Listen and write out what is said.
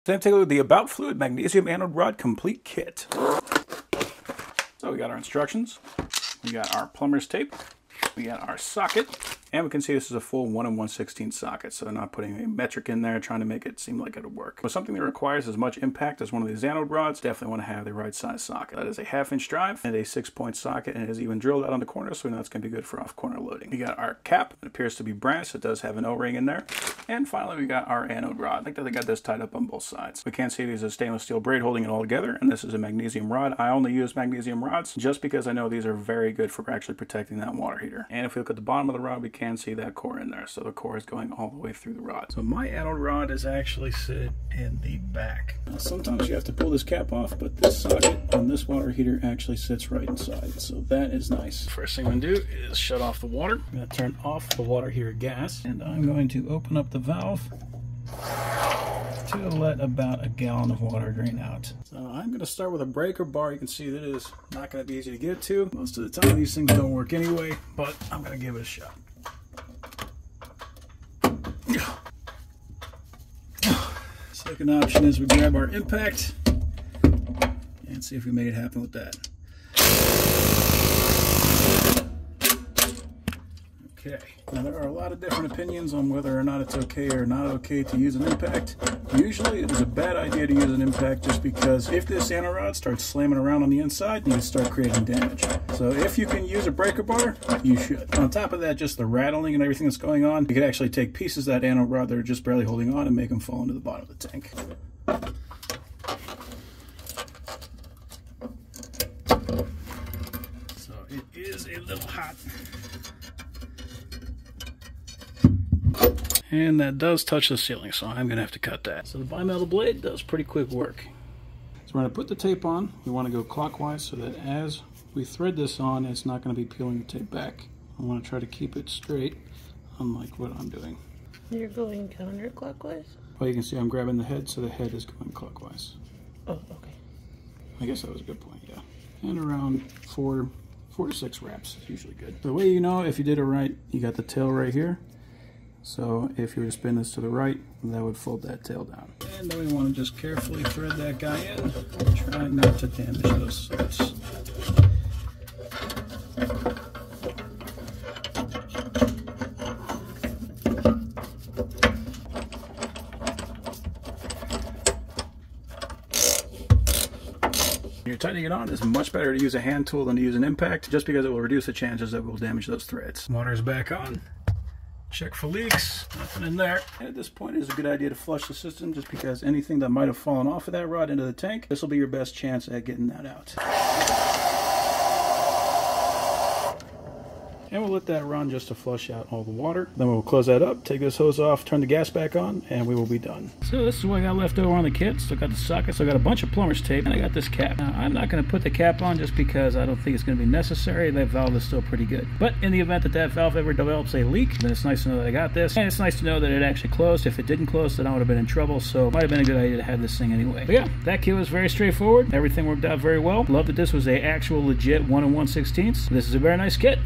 Then take a look at the About Fluid Magnesium Anode Rod Complete Kit. So we got our instructions, we got our plumber's tape, we got our socket, and we can see this is a full 1 1/16 socket, so not putting a metric in there trying to make it seem like it'll work. But something that requires as much impact as one of these anode rods, definitely want to have the right size socket. That is a 1/2-inch drive and a 6-point socket, and it is even drilled out on the corner, so we know it's going to be good for off-corner loading. We got our cap. It appears to be brass. It does have an O-ring in there. And finally, we got our anode rod. I think that they got this tied up on both sides. We can see these as stainless steel braid holding it all together, and this is a magnesium rod. I only use magnesium rods just because I know these are very good for actually protecting that water heater. And if we look at the bottom of the rod, we can see that core in there, so the core is going all the way through the rod. So my anode rod is actually sit in the back. Now, sometimes you have to pull this cap off, but this socket on this water heater actually sits right inside, so that is nice. First thing I'm going to do is shut off the water. I'm going to turn off the water heater gas, and I'm going to open up the valve to let about a gallon of water drain out. So I'm going to start with a breaker bar. You can see that it is not going to be easy to get to. Most of the time these things don't work anyway, but I'm going to give it a shot. Second option is we grab our impact and see if we make it happen with that. Okay, now there are a lot of different opinions on whether or not it's okay or not okay to use an impact. Usually it is a bad idea to use an impact just because if this anode rod starts slamming around on the inside, you can start creating damage. So if you can use a breaker bar, you should. On top of that, just the rattling and everything that's going on, you could actually take pieces of that anode rod that are just barely holding on and make them fall into the bottom of the tank. So it is a little hot. And that does touch the ceiling, so I'm going to have to cut that. So the bimetal blade does pretty quick work. So we're going to put the tape on. We want to go clockwise so that as we thread this on, it's not going to be peeling the tape back. I want to try to keep it straight, unlike what I'm doing. You're going counterclockwise? Well, you can see I'm grabbing the head, so the head is going clockwise. Oh, okay. I guess that was a good point, yeah. And around 4 to 6 wraps is usually good. The way you know if you did it right, you got the tail right here. So if you were to spin this to the right, that would fold that tail down. And then we want to just carefully thread that guy in, try not to damage those slits. When you're tightening it on, it's much better to use a hand tool than to use an impact, just because it will reduce the chances that we'll damage those threads. Water's back on. Check for leaks, nothing in there. And at this point, it is a good idea to flush the system just because anything that might have fallen off of that rod into the tank, this will be your best chance at getting that out. And we'll let that run just to flush out all the water. Then we'll close that up, take this hose off, turn the gas back on, and we will be done. So this is what I got left over on the kit. So I got the socket, so I got a bunch of plumber's tape, and I got this cap. Now, I'm not going to put the cap on just because I don't think it's going to be necessary. That valve is still pretty good. But in the event that that valve ever develops a leak, then it's nice to know that I got this. And it's nice to know that it actually closed. If it didn't close, then I would have been in trouble. So it might have been a good idea to have this thing anyway. But yeah, that kit was very straightforward. Everything worked out very well. Love that this was a actual legit 1 1/16. This is a very nice kit.